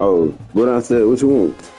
Oh, what I said, what you want?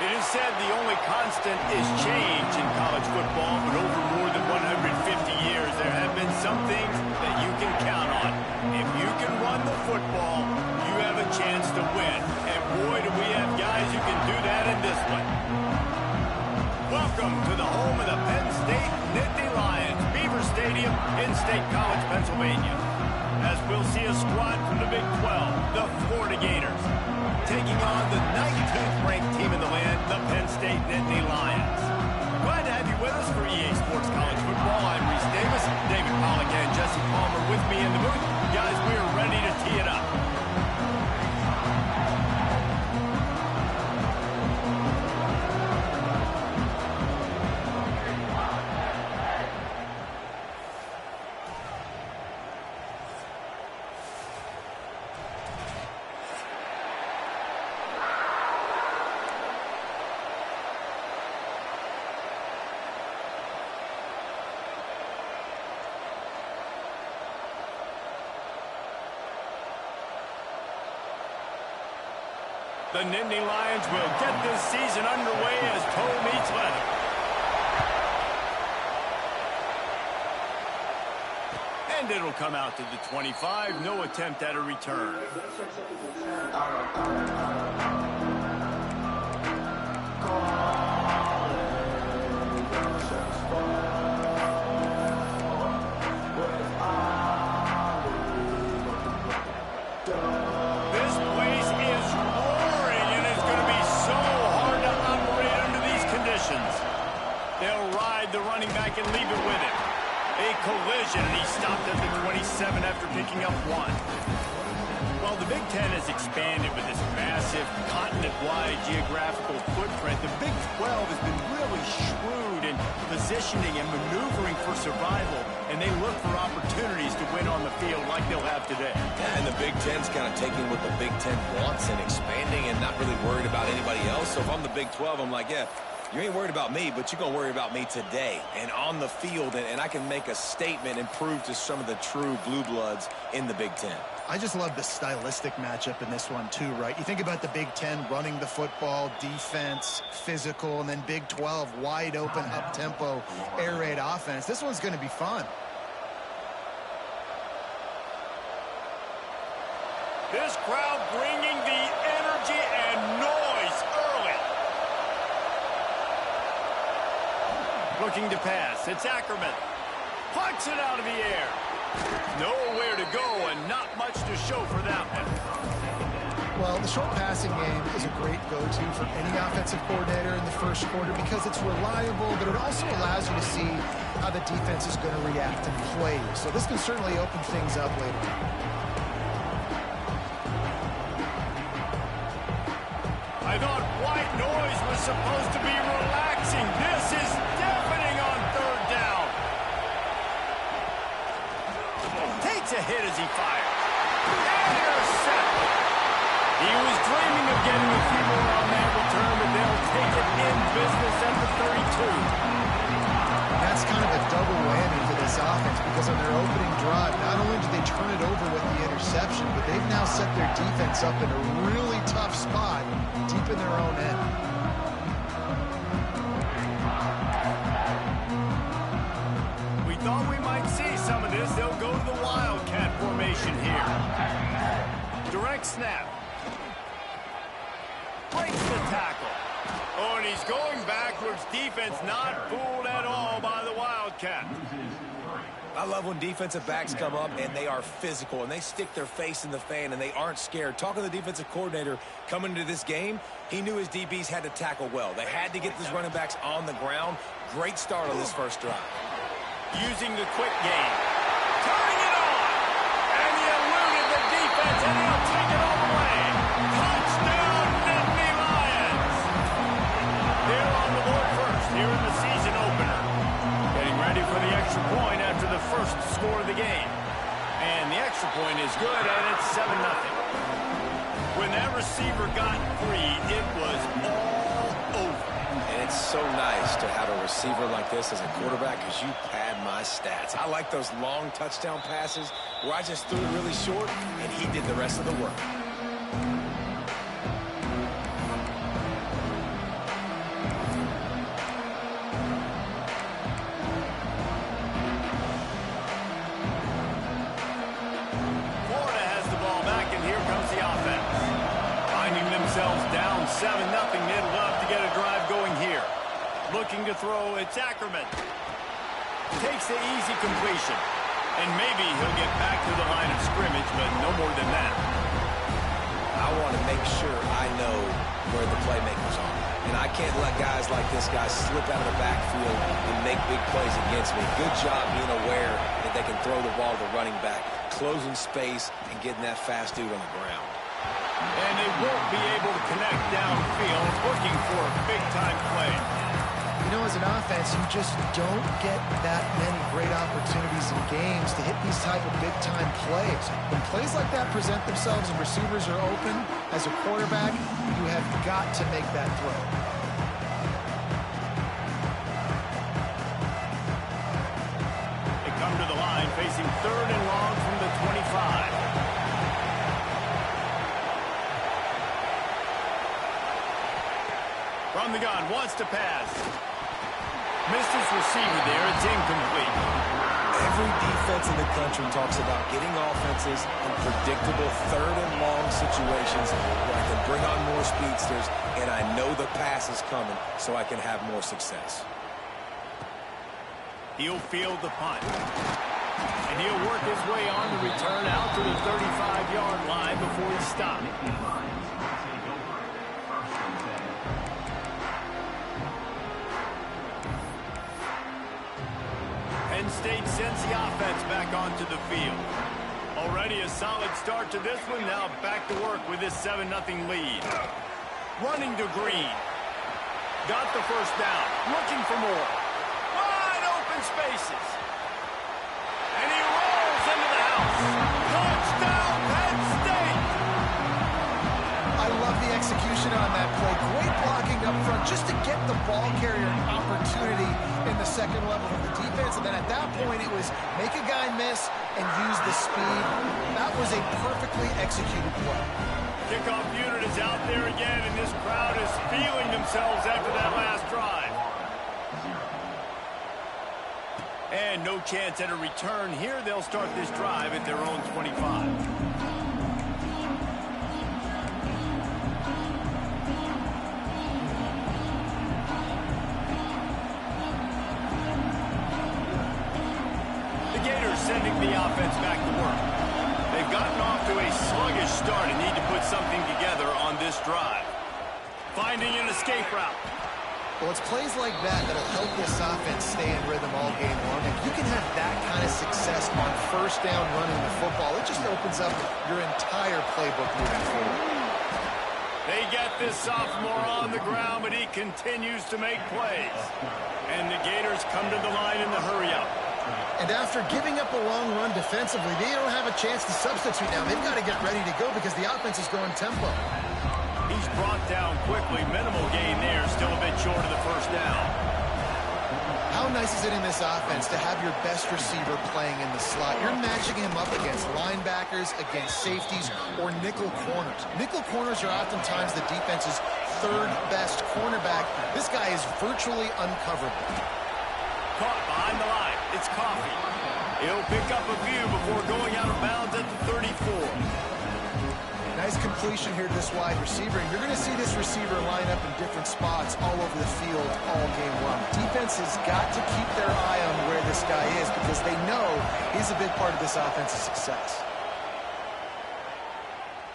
It is said the only constant is change in college football, but over more than 150 years, there have been some things that you can count on. If you can run the football, you have a chance to win. And boy, do we have guys who can do that in this one. Welcome to the home of the Penn State Nittany Lions, Beaver Stadium in State College, Pennsylvania. As we'll see a squad from the Big 12, the Florida Gators, taking on the 19th ranked team in the land, the Penn State Nittany Lions. Glad to have you with us for EA Sports College Football. I'm Reese Davis, David Pollack and Jesse Palmer with me in the booth. Guys, we are ready to tee it up. The Nittany Lions will get this season underway as toe meets leather. And it'll come out to the 25. No attempt at a return. And leave it with him. A collision, and he stopped at the 27 after picking up one. Well, the Big Ten has expanded with this massive continent-wide geographical footprint. The Big 12 has been really shrewd in positioning and maneuvering for survival, and they look for opportunities to win on the field like they'll have today. Yeah, and the Big Ten's kind of taking what the Big Ten wants and expanding and not really worried about anybody else. So if I'm the Big 12, I'm like, yeah, you ain't worried about me, but you're going to worry about me today and on the field, and I can make a statement and prove to some of the true blue bloods in the Big Ten. I just love the stylistic matchup in this one too, right? You think about the Big Ten running the football, defense, physical, and then Big 12 wide open, up-tempo, air raid offense. This one's going to be fun. This crowd bringing the energy and noise early. Looking to pass. It's Ackerman. Plucks it out of the air. Nowhere to go and not much to show for that one. Well, the short passing game is a great go-to for any offensive coordinator in the first quarter because it's reliable, but it also allows you to see how the defense is going to react and play. So this can certainly open things up later. I thought white noise was supposed to be relaxing. This is deafening on third down. Takes a hit as he fires. And intercepted. He was dreaming of getting a few more on that return, but they'll take it in business at the 32. That's kind of a double whammy for this offense because on their opening drive, not only did they turn it over with the interception, but they've now set their defense up in a really tough spot deep in their own end. We thought we might see some of this. They'll go to the Wildcat formation here. Direct snap. Breaks the tackle. Oh, and he's going backwards. Defense not fooled at all by the Wildcat. I love when defensive backs come up and they are physical and they stick their face in the fan and they aren't scared. Talking to the defensive coordinator coming into this game, he knew his DBs had to tackle well. They had to get these running backs on the ground. Great start on this first drive. Using the quick game. Turning it on. And he eluded the defense and he'll take it all the way. Touchdown, Nittany Lions. They're on the board first here in the season opener. Getting ready for the extra point after the first score of the game. And the extra point is good, and it's 7-0. When that receiver got free, it was all over. And it's so nice to have a receiver like this as a quarterback because you pad my stats. I like those long touchdown passes where I just threw it really short, and he did the rest of the work. Down 7-0. They'd love to get a drive going here. Looking to throw, it's Ackerman. Takes the easy completion. And maybe he'll get back to the line of scrimmage, but no more than that. I want to make sure I know where the playmakers are. And I can't let guys like this guy slip out of the backfield and make big plays against me. Good job being aware that they can throw the ball to the running back, closing space, and getting that fast dude on the ground. And they won't be able to connect downfield, looking for a big-time play. You know, as an offense, you just don't get that many great opportunities in games to hit these type of big-time plays. When plays like that present themselves and receivers are open, as a quarterback, you have got to make that throw. They come to the line, facing 3rd and long from the 25. From the gun, wants to pass. Missed his receiver there, it's incomplete. Every defense in the country talks about getting offenses in predictable 3rd and long situations where I can bring on more speedsters and I know the pass is coming so I can have more success. He'll field the punt. And he'll work his way on the return out to the 35-yard line before he stopped. Penn State sends the offense back onto the field. Already a solid start to this one. Now back to work with this 7-0 lead. Running to Green. Got the first down. Looking for more. Wide open spaces. And he rolls into the house. Touchdown, Penn State! I love the execution on that play. Great blocking up front just to get the ball carrier an opportunity in the second level of the defense. And then at that point, it was make a guy miss and use the speed. That was a perfectly executed play. Kickoff unit is out there again, and this crowd is feeling themselves after that last drive. And no chance at a return here. They'll start this drive at their own 25. Sending the offense back to work. They've gotten off to a sluggish start and need to put something together on this drive. Finding an escape route. Well, it's plays like that that'll help this offense stay in rhythm all game long. If you can have that kind of success on first down running the football, it just opens up your entire playbook moving forward. They get this sophomore on the ground, but he continues to make plays. And the Gators come to the line in the hurry up. And after giving up a long run defensively, they don't have a chance to substitute now. They've got to get ready to go because the offense is going tempo. He's brought down quickly. Minimal gain there. Still a bit short of the first down. How nice is it in this offense to have your best receiver playing in the slot? You're matching him up against linebackers, against safeties, or nickel corners. Nickel corners are oftentimes the defense's third best cornerback. This guy is virtually uncoverable. Caught behind the line. It's Coffee. He'll pick up a few before going out of bounds at the 34. Nice completion here to this wide receiver. And you're going to see this receiver line up in different spots all over the field all game long. Defense has got to keep their eye on where this guy is because they know he's a big part of this offense's success.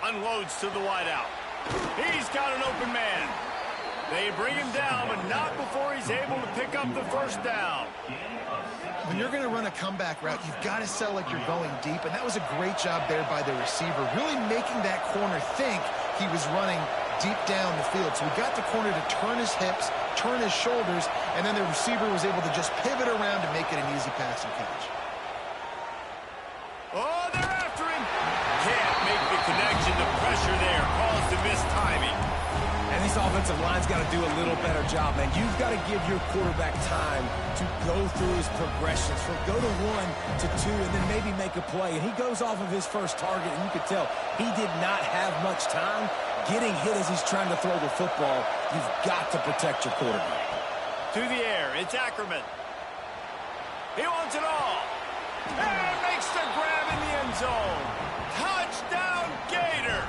Unloads to the wideout. He's got an open man. They bring him down, but not before he's able to pick up the first down. When you're going to run a comeback route, you've got to sell like you're going deep, and that was a great job there by the receiver, really making that corner think he was running deep down the field. So we got the corner to turn his hips, turn his shoulders, and then the receiver was able to just pivot around to make it an easy pass and catch. Oh, they're after him. Can't make the connection. The pressure there caused the missed timing. And this offensive line's got to do a little better job, man. You've got to give your quarterback time to go through his progressions from go to 1 to 2 and then maybe make a play. And he goes off of his first target, and you could tell he did not have much time getting hit as he's trying to throw the football. You've got to protect your quarterback. To the air, it's Ackerman. He wants it all. And makes the grab in the end zone. Touchdown, Gators.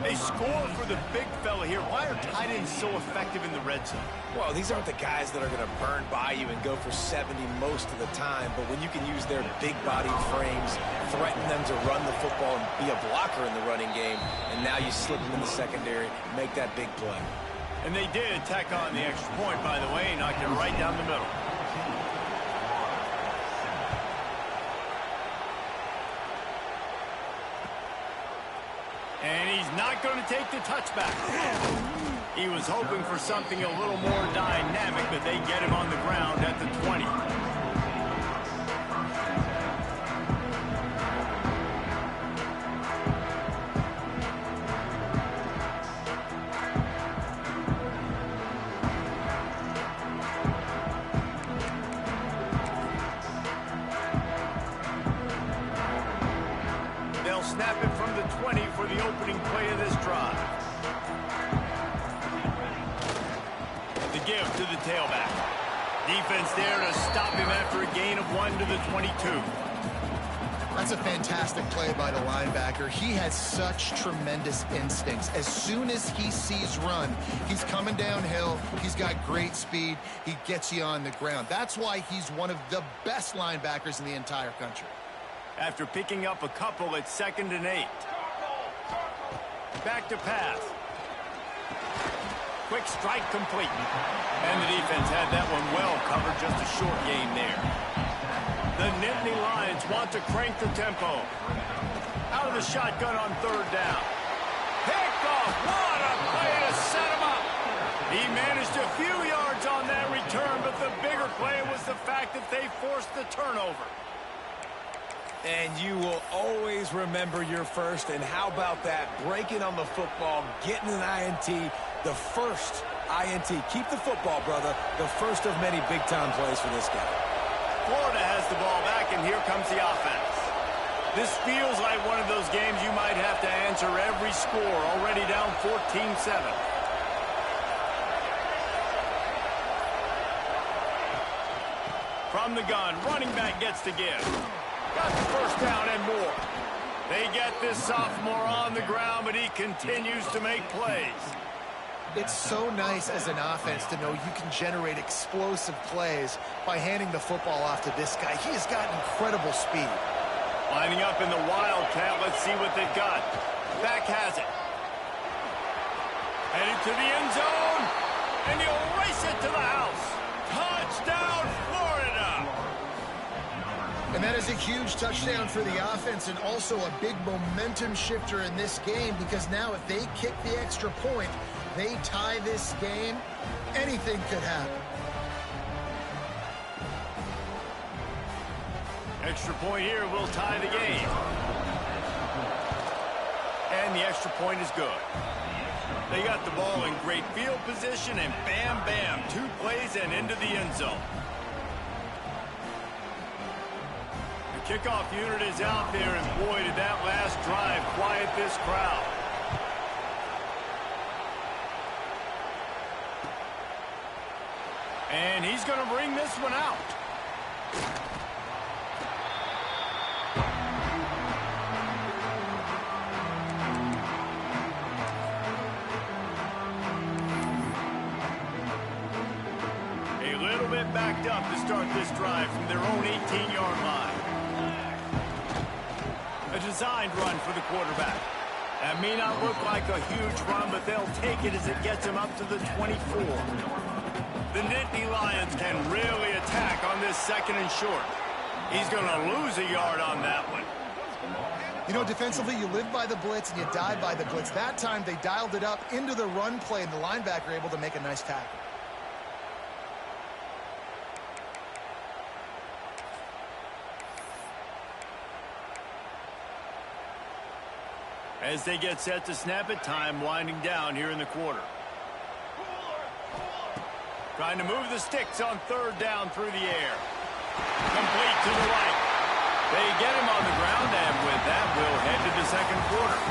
They score for the big fella here. Why are tight ends so effective in the red zone? Well, these aren't the guys that are going to burn by you and go for 70 most of the time, but when you can use their big-bodied frames, threaten them to run the football and be a blocker in the running game, and now you slip them in the secondary, make that big play. And they did tack on the extra point, by the way, knocked it right down the middle. And he's not going to take the touchback. He was hoping for something a little more dynamic, but they get him on the ground at the 20. They'll snap it from the 20 for the opening play of this drive. The give to the tailback. Defense there to stop him after a gain of 1 to the 22. That's a fantastic play by the linebacker. He has such tremendous instincts. As soon as he sees run, he's coming downhill. He's got great speed. He gets you on the ground. That's why he's one of the best linebackers in the entire country. After picking up a couple at 2nd and 8. Back to pass. Quick strike complete. And the defense had that one well covered, just a short gain there. The Nittany Lions want to crank the tempo. Out of the shotgun on 3rd down. Picked off. What a play to set him up. He managed a few yards on that return, but the bigger play was the fact that they forced the turnover. And you will always remember your first. And how about that? Breaking on the football, getting an INT, the first INT. Keep the football, brother. The first of many big-time plays for this guy. Florida has the ball back, and here comes the offense. This feels like one of those games you might have to answer every score. Already down 14-7. From the gun, running back gets to give. Got the first down and more. They get this sophomore on the ground, but he continues to make plays. It's so nice as an offense to know you can generate explosive plays by handing the football off to this guy. He has got incredible speed. Lining up in the Wildcat. Let's see what they've got. Back has it. Headed to the end zone. And he'll race it to the house. Touchdown, Florida. And that is a huge touchdown for the offense and also a big momentum shifter in this game because now if they kick the extra point, they tie this game, anything could happen. Extra point here will tie the game. And the extra point is good. They got the ball in great field position, and bam, bam, 2 plays and into the end zone. The kickoff unit is out there, and boy, did that last drive quiet this crowd. And he's going to bring this one out. Backed up to start this drive from their own 18-yard line. A designed run for the quarterback. That may not look like a huge run, but they'll take it as it gets them up to the 24. The Nittany Lions can really attack on this 2nd and short. He's going to lose a yard on that one. You know, defensively, you live by the blitz and you die by the blitz. That time, they dialed it up into the run play, and the linebacker able to make a nice tackle. As they get set to snap it, time winding down here in the quarter. Trying to move the sticks on 3rd down through the air. Complete to the right. They get him on the ground, and with that, we'll head to the 2nd quarter.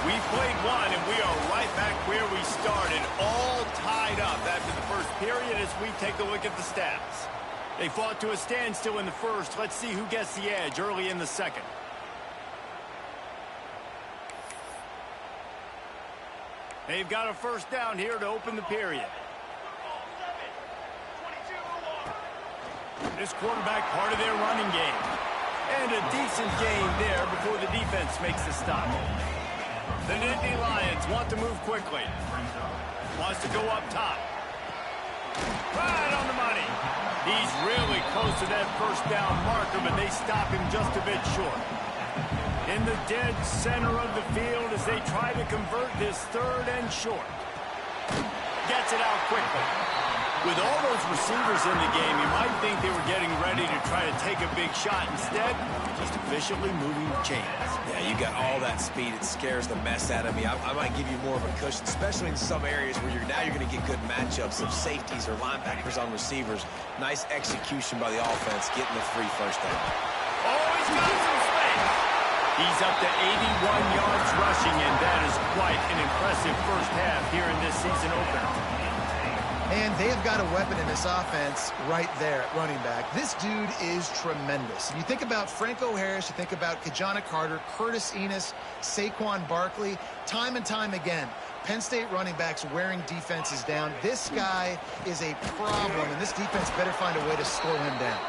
We played one, and we are right back where we started, all tied up after the first period as we take a look at the stats. They fought to a standstill in the first. Let's see who gets the edge early in the 2nd. They've got a 1st down here to open the period. This quarterback part of their running game. And a decent gain there before the defense makes the stop. The Nittany Lions want to move quickly. Wants to go up top. Right on the money. He's really close to that 1st down marker, but they stop him just a bit short. In the dead center of the field as they try to convert this 3rd and short. Gets it out quickly. With all those receivers in the game, you might think they were getting ready to try to take a big shot. Instead, just efficiently moving the chains. Yeah, you got all that speed. It scares the mess out of me. I might give you more of a cushion, especially in some areas where you're going to get good matchups of safeties or linebackers on receivers. Nice execution by the offense, getting the free 1st down. Oh, he's got some space. He's up to 81 yards rushing, and that is quite an impressive 1st half here in this season opener. And they have got a weapon in this offense right there at running back. This dude is tremendous. You think about Franco Harris, you think about Kajana Carter, Curtis Enos, Saquon Barkley, time and time again. Penn State running backs wearing defenses down. This guy is a problem, and this defense better find a way to slow him down.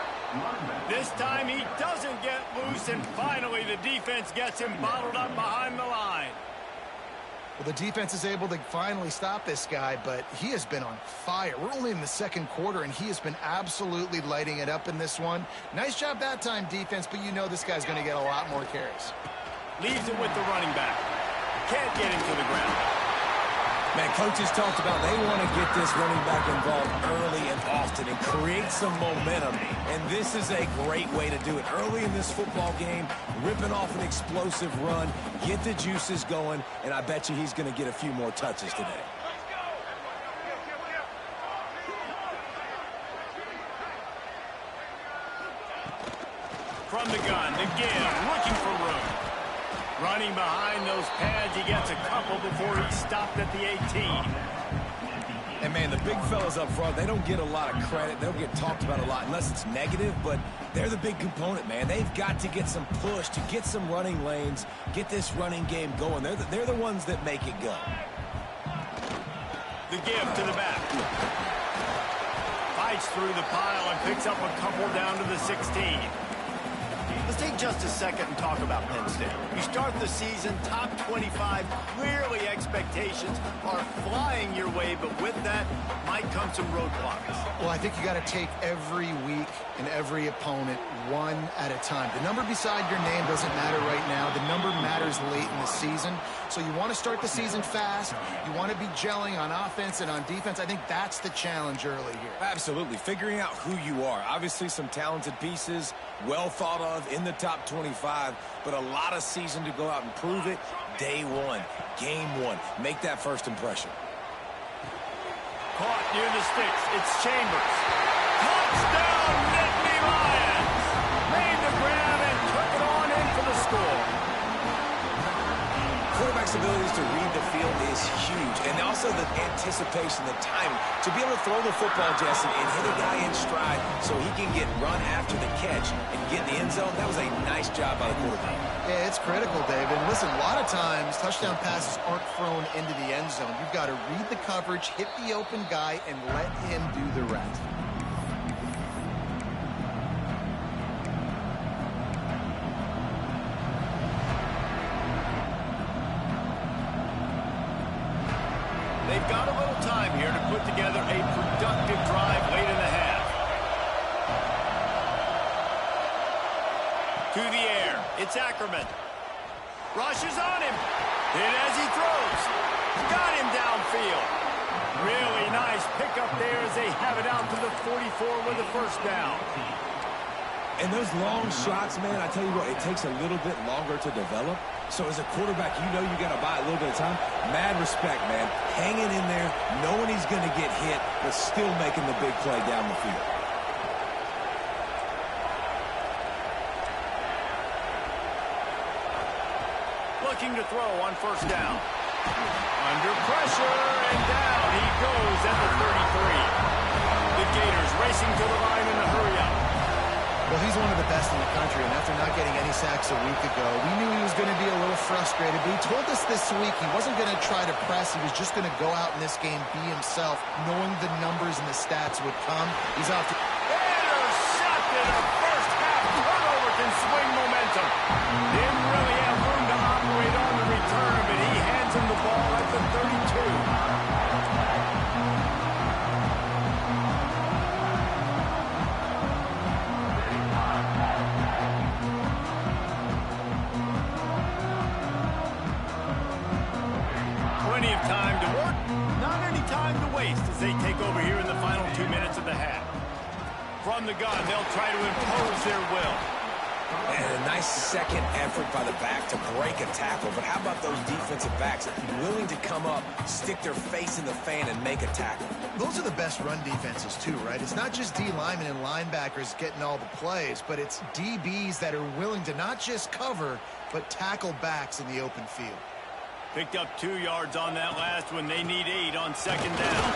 This time he doesn't get loose, and finally the defense gets him bottled up behind the line. Well, the defense is able to finally stop this guy, but he has been on fire. We're only in the 2nd quarter, and he has been absolutely lighting it up in this one. Nice job that time, defense, but you know this guy's going to get a lot more carries. Leaves it with the running back. Can't get him to the ground. Man, coaches talked about they want to get this running back involved early and often and create some momentum. And this is a great way to do it. Early in this football game, ripping off an explosive run, get the juices going, and I bet you he's going to get a few more touches today. From the gun, the give, looking for room. Running behind those pads, he gets a couple before he's stopped at the 18. And, man, the big fellas up front, they don't get a lot of credit. They don't get talked about a lot unless it's negative, but they're the big component, man. They've got to get some push, to get some running lanes, get this running game going. They're the ones that make it go. The give to the back. Fights through the pile and picks up a couple down to the 16. The Let's take just a second and talk about Penn State. You start the season top 25. Clearly expectations are flying your way, but with that might come some roadblocks. Well, I think you got to take every week and every opponent one at a time. The number beside your name doesn't matter right now. The number matters late in the season. So you want to start the season fast. You want to be gelling on offense and on defense. I think that's the challenge early here. Absolutely. Figuring out who you are. Obviously some talented pieces, well thought of in the top 25, but a lot of season to go out and prove it. Day one, game one. Make that first impression. Caught near the sticks. It's Chambers. Touchdown, Nittany Lions! Made the grab and took it on in for the score. Quarterback's abilities to read the field is huge, and also the anticipation, the timing. To be able to throw the football, Jesse, and hit a guy in stride so he can get run after the catch and get in the end zone, that was a nice job by the quarterback. Yeah, it's critical, David. Listen, a lot of times touchdown passes aren't thrown into the end zone. You've got to read the coverage, hit the open guy, and let him do the rest. They've got a little time here to put together a productive drive late in the half. To the air. It's Ackerman. Rushes on him. Hit as he throws. Got him downfield. Really nice pickup there as they have it out to the 44 with a first down. And those long shots, man, I tell you what, it takes a little bit longer to develop. So as a quarterback, you know you got to buy a little bit of time. Mad respect, man. Hanging in there, knowing he's going to get hit, but still making the big play down the field. Looking to throw on first down. Under pressure, and down he goes at the 33. The Gators racing to the line in a hurry-up. Well, he's one of the best in the country, and after not getting any sacks a week ago, we knew he was going to be a little frustrated, but he told us this week he wasn't going to try to press. He was just going to go out in this game, be himself, knowing the numbers and the stats would come. He's off to... Intercepted. A first half turnover can swing momentum. Didn't really have room to operate on the return, but he hands him the ball at the 32. Plenty of time to work, not any time to waste as they take over here in the final 2 minutes of the half. From the gun, they'll try to impose their will. And a nice second effort by the back to break a tackle. But how about those defensive backs willing to come up, stick their face in the fan, and make a tackle? Those are the best run defenses, too, right? It's not just D linemen and linebackers getting all the plays, but it's DBs that are willing to not just cover, but tackle backs in the open field. Picked up 2 yards on that last one. They need 8 on second down.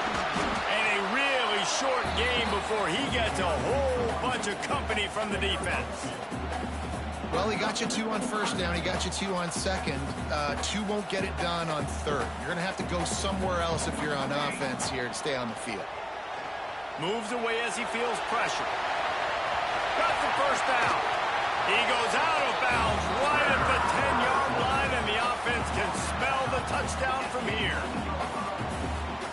And a really short game before he gets a whole bunch of company from the defense. Well, he got you 2 on first down. He got you 2 on second. 2 won't get it done on third. You're going to have to go somewhere else if you're on offense here to stay on the field. Moves away as he feels pressure. Got the first down. He goes out of bounds right at the 10-yard line, and the offense can smell the touchdown from here.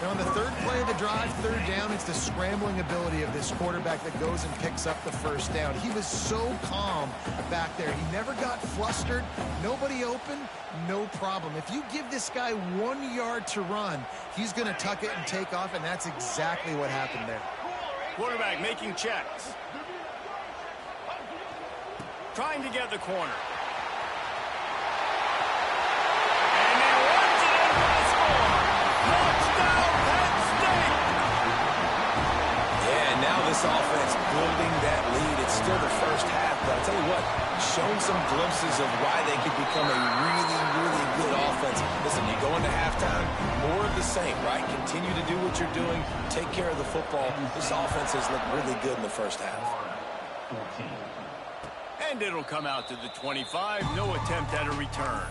Now, on the third play of the drive, third down, it's the scrambling ability of this quarterback that goes and picks up the first down. He was so calm back there. He never got flustered. Nobody open, no problem. If you give this guy 1 yard to run, he's going to tuck it and take off, and that's exactly what happened there. Quarterback making checks. Trying to get the corner. And then runs it in for the score. Touchdown, Penn State! Yeah, now this offense building that lead. It's still the first half, but I'll tell you what, shown some glimpses of why they could become a really, really good offense. Listen, you go into halftime, more of the same, right? Continue to do what you're doing, take care of the football. This offense has looked really good in the first half. And it'll come out to the 25. No attempt at a return.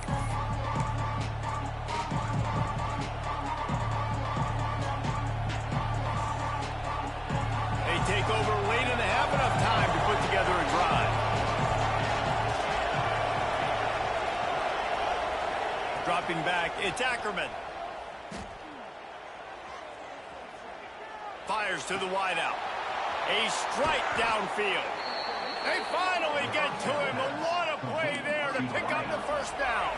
They take over late in the half, enough time to put together a drive. Dropping back, it's Ackerman. Fires to the wideout. A strike downfield. They finally get to him. What a play there to pick up the first down.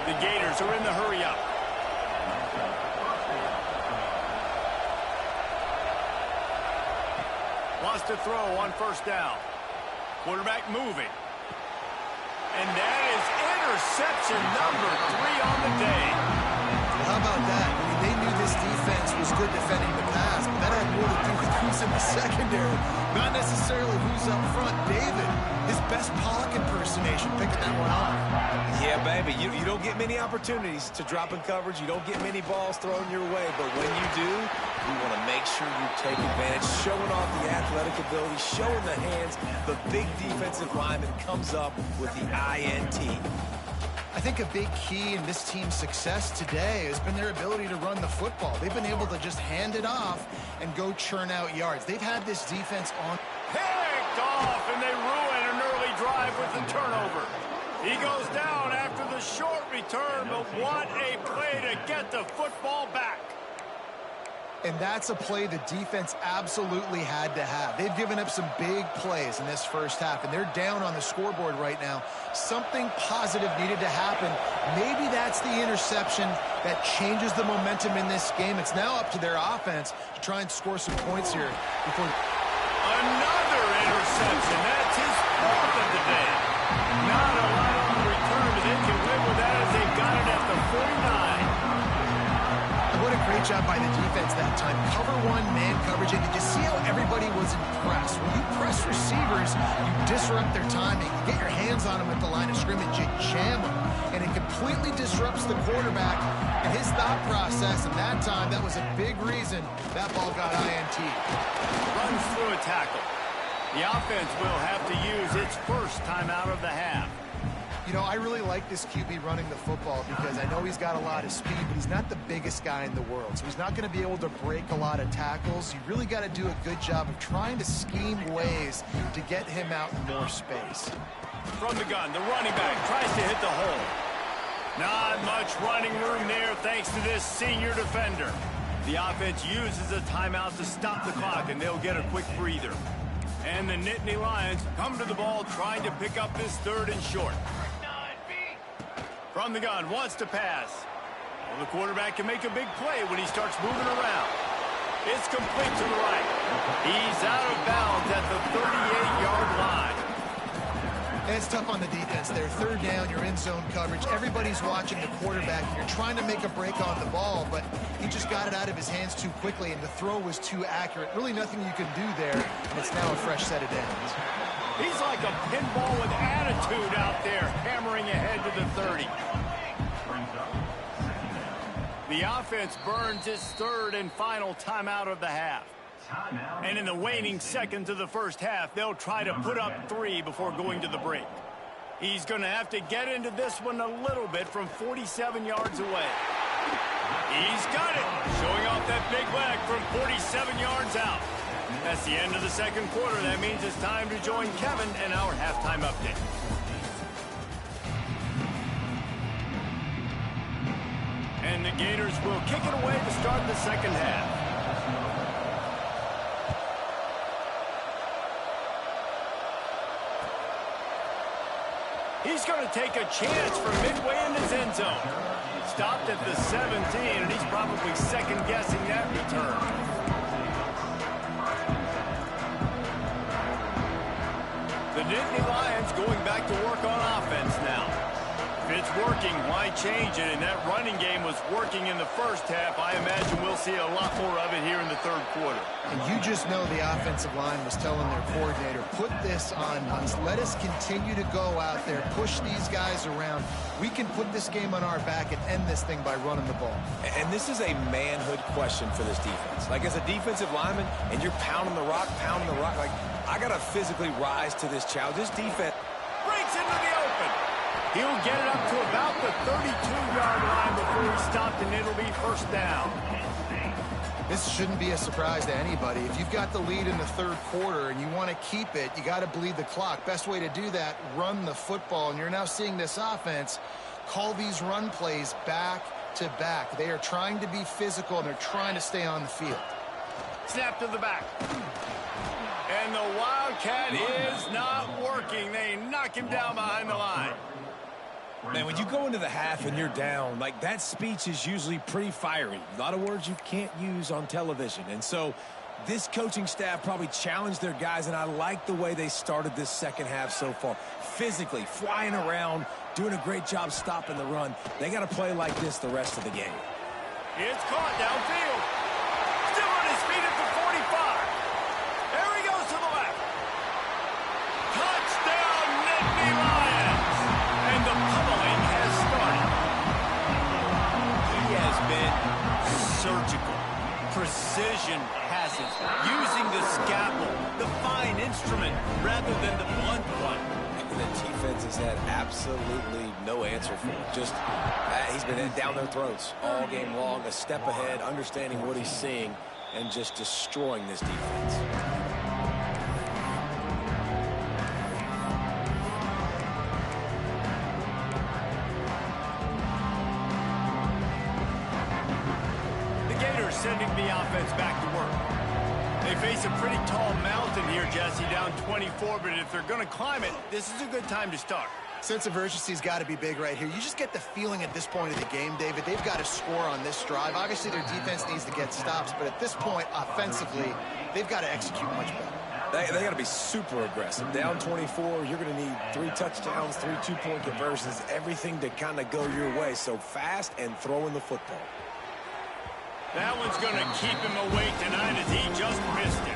The Gators are in the hurry-up. Wants to throw on first down. Quarterback moving. And that is interception number 3 on the day. Well, how about that? I mean, they knew this defense was good defending the pass, but that had more to do with who's in the secondary, not necessarily who's up front. David, his best Pollock impersonation, picking that one off. Yeah, baby, you don't get many opportunities to drop in coverage. You don't get many balls thrown your way, but when you do, you want to make sure you take advantage, showing off the athletic ability, showing the hands. The big defensive lineman comes up with the INT. I think a big key in this team's success today has been their ability to run the football. They've been able to just hand it off and go churn out yards. They've had this defense on. Picked off, and they ruin an early drive with the turnover. He goes down after the short return, but what a play to get the football back. And that's a play the defense absolutely had to have. They've given up some big plays in this first half, and they're down on the scoreboard right now. Something positive needed to happen. Maybe that's the interception that changes the momentum in this game. It's now up to their offense to try and score some points here before. Another interception. That's his 4th of the day. Not a lot on the return, but they can live with that as they got it at the 49. What a great job by the defense that time. Cover one, man coverage, and did you see how everybody was impressed? When you press receivers, you disrupt their timing. You get your hands on them at the line of scrimmage, you jam them, and it completely disrupts the quarterback and his thought process, and that time, that was a big reason that ball got INT. Runs through a tackle. The offense will have to use its first time out of the half. You know, I really like this QB running the football because I know he's got a lot of speed, but he's not the biggest guy in the world. So he's not going to be able to break a lot of tackles. You really got to do a good job of trying to scheme ways to get him out in more space. From the gun, the running back tries to hit the hole. Not much running room there thanks to this senior defender. The offense uses a timeout to stop the clock, and they'll get a quick breather. And the Nittany Lions come to the ball trying to pick up this 3rd and short. From the gun, wants to pass. Well, the quarterback can make a big play when he starts moving around. It's complete to the right. He's out of bounds at the 38-yard line. And it's tough on the defense there. 3rd down, you're in zone coverage. Everybody's watching the quarterback. You're trying to make a break on the ball, but he just got it out of his hands too quickly, and the throw was too accurate. Really nothing you can do there, and it's now a fresh set of downs. He's like a pinball with attitude out there, hammering ahead to the 30. The offense burns its 3rd and final timeout of the half. And in the waning seconds of the first half, they'll try to put up 3 before going to the break. He's going to have to get into this one a little bit from 47 yards away. He's got it, showing off that big leg from 47 yards out. That's the end of the 2nd quarter. That means it's time to join Kevin and our halftime update. And the Gators will kick it away to start the 2nd half. He's going to take a chance from midway in his end zone. Stopped at the 17, and he's probably second-guessing that return. The Nittany Lions going back to work on offense now. If it's working, why change it? And that running game was working in the first half. I imagine we'll see a lot more of it here in the 3rd quarter. And you just know the offensive line was telling their coordinator, put this on us. Let us continue to go out there, push these guys around. We can put this game on our back and end this thing by running the ball. And this is a manhood question for this defense. Like, as a defensive lineman, and you're pounding the rock, like, I got to physically rise to this challenge. This defense breaks into the open. He'll get it up to about the 32-yard line before he's stopped, and it'll be first down. This shouldn't be a surprise to anybody. If you've got the lead in the third quarter and you want to keep it, you got to bleed the clock. Best way to do that, run the football. And you're now seeing this offense call these run plays back to back. They are trying to be physical, and they're trying to stay on the field. Snap to the back. And the Wildcat is not working. They knock him down behind the line. Man, when you go into the half and you're down, like, that speech is usually pretty fiery. A lot of words you can't use on television. And so this coaching staff probably challenged their guys, and I like the way they started this second half so far. Physically, flying around, doing a great job stopping the run. They got to play like this the rest of the game. It's caught downfield. Still on his feet at the 45. There he goes to the left. Touchdown, Nittany Lions. And the pummeling has started. He has been surgical. Precision passes. Using the scalpel, the fine instrument, rather than the blunt one. The defense has had absolutely no answer for him. Just, he's been down their throats all game long, a step ahead, understanding what he's seeing, and just destroying this defense. The Gators sending the offense back to work. They face a pretty tall mountain here, Jesse, down 24, but if they're going to climb it, this is a good time to start. Sense of urgency's got to be big right here. You just get the feeling at this point of the game, David, they've got to score on this drive. Obviously, their defense needs to get stops, but at this point, offensively, they've got to execute much better. They got to be super aggressive. Down 24, you're going to need 3 touchdowns, 3 two-point conversions, everything to kind of go your way. So fast and throwing the football. That one's going to keep him awake tonight as he just missed it.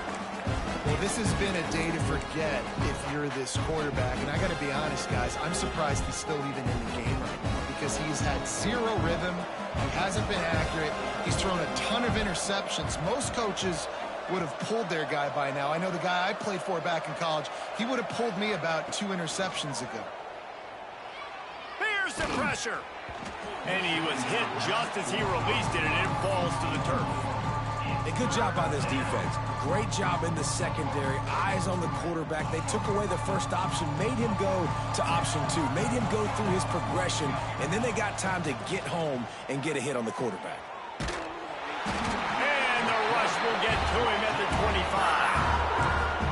Well, this has been a day to forget if you're this quarterback. And I got to be honest, guys, I'm surprised he's still even in the game right now because he's had zero rhythm. He hasn't been accurate. He's thrown a ton of interceptions. Most coaches would have pulled their guy by now. I know the guy I played for back in college, he would have pulled me about 2 interceptions ago. Here's the pressure. And he was hit just as he released it, and it falls to the turf. A good job by this defense. Great job in the secondary. Eyes on the quarterback. They took away the first option, made him go to option 2, made him go through his progression, and then they got time to get home and get a hit on the quarterback. And the rush will get to him at the 25.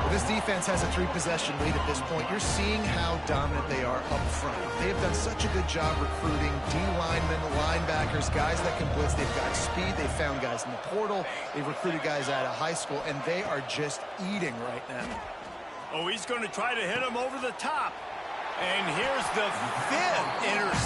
Well, this defense has a 3-possession lead at this point. You're seeing how dominant they are up front. They have done such a good job recruiting D-linemen, linebackers, guys that can blitz. They've got speed. They've found guys in the portal. They've recruited guys out of high school, and they are just eating right now. Oh, he's going to try to hit him over the top. And here's the 5th interception.